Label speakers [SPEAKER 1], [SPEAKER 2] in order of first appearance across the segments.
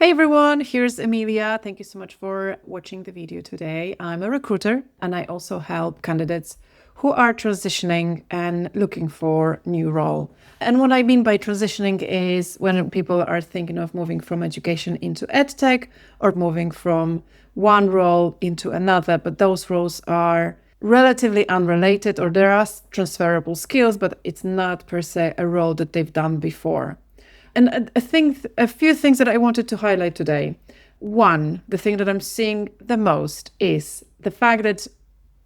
[SPEAKER 1] Hey everyone, here's Emilia. Thank you so much for watching the video today. I'm a recruiter and I also help candidates who are transitioning and looking for new role. And what I mean by transitioning is when people are thinking of moving from education into EdTech or moving from one role into another, but those roles are relatively unrelated or there are transferable skills, but it's not per se a role that they've done before. And I think a few things that I wanted to highlight today. One, the thing that I'm seeing the most is the fact that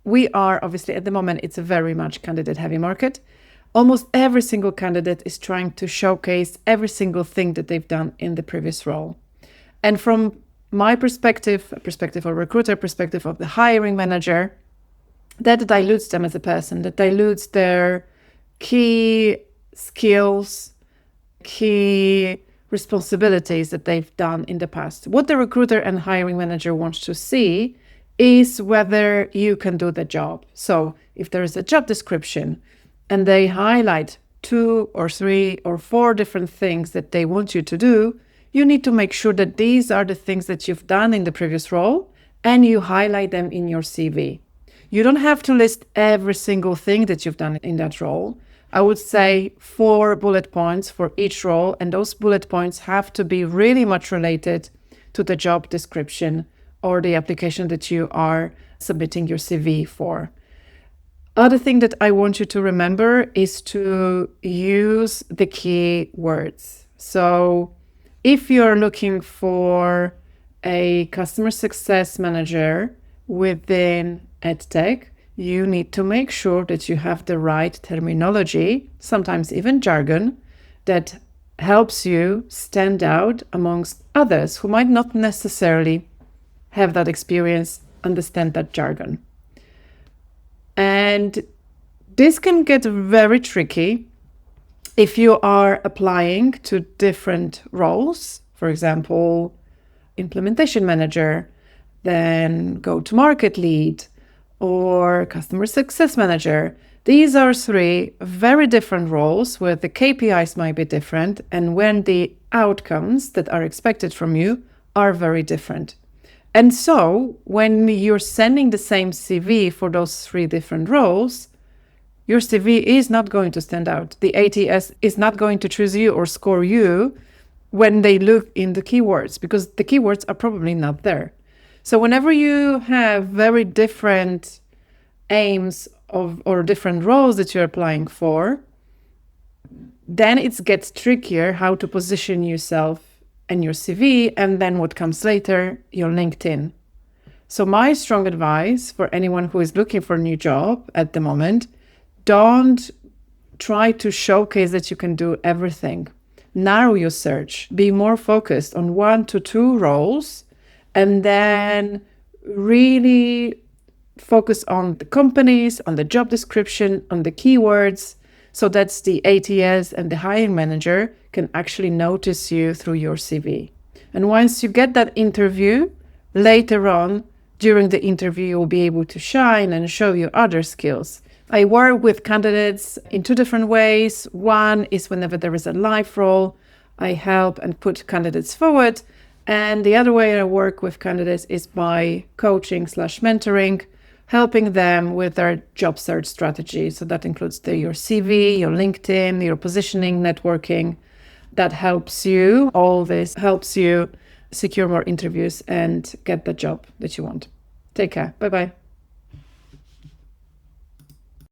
[SPEAKER 1] we are obviously at the moment, it's a very much candidate heavy market. Almost every single candidate is trying to showcase every single thing that they've done in the previous role. And from my perspective of recruiter, perspective of the hiring manager, that dilutes them as a person, that dilutes their key skills, key responsibilities that they've done in the past. What the recruiter and hiring manager wants to see is whether you can do the job. So if there is a job description and they highlight 2 or 3 or 4 different things that they want you to do, you need to make sure that these are the things that you've done in the previous role and you highlight them in your CV. You don't have to list every single thing that you've done in that role. I would say 4 bullet points for each role, and those bullet points have to be really much related to the job description or the application that you are submitting your CV for. Other thing that I want you to remember is to use the key words. So if you're looking for a customer success manager within EdTech, you need to make sure that you have the right terminology, sometimes even jargon, that helps you stand out amongst others who might not necessarily have that experience, understand that jargon. And this can get very tricky if you are applying to different roles, for example, implementation manager, then go-to-market lead, or customer success manager. These are 3 very different roles where the KPIs might be different and when the outcomes that are expected from you are very different. And so when you're sending the same CV for those 3 different roles, your CV is not going to stand out. The ATS is not going to choose you or score you when they look in the keywords because the keywords are probably not there. So whenever you have very different aims or different roles that you're applying for, then it gets trickier how to position yourself and your CV, and then what comes later, your LinkedIn. So my strong advice for anyone who is looking for a new job at the moment, don't try to showcase that you can do everything. Narrow your search. Be more focused on 1 to 2 roles and then really focus on the companies, on the job description, on the keywords, so that the ATS and the hiring manager can actually notice you through your CV. And once you get that interview, later on, during the interview, you'll be able to shine and show your other skills. I work with candidates in 2 different ways. One is whenever there is a live role, I help and put candidates forward. And the other way I work with candidates is by coaching/mentoring, helping them with their job search strategy. So that includes your CV, your LinkedIn, your positioning, networking. That helps you. All this helps you secure more interviews and get the job that you want. Take care. Bye-bye.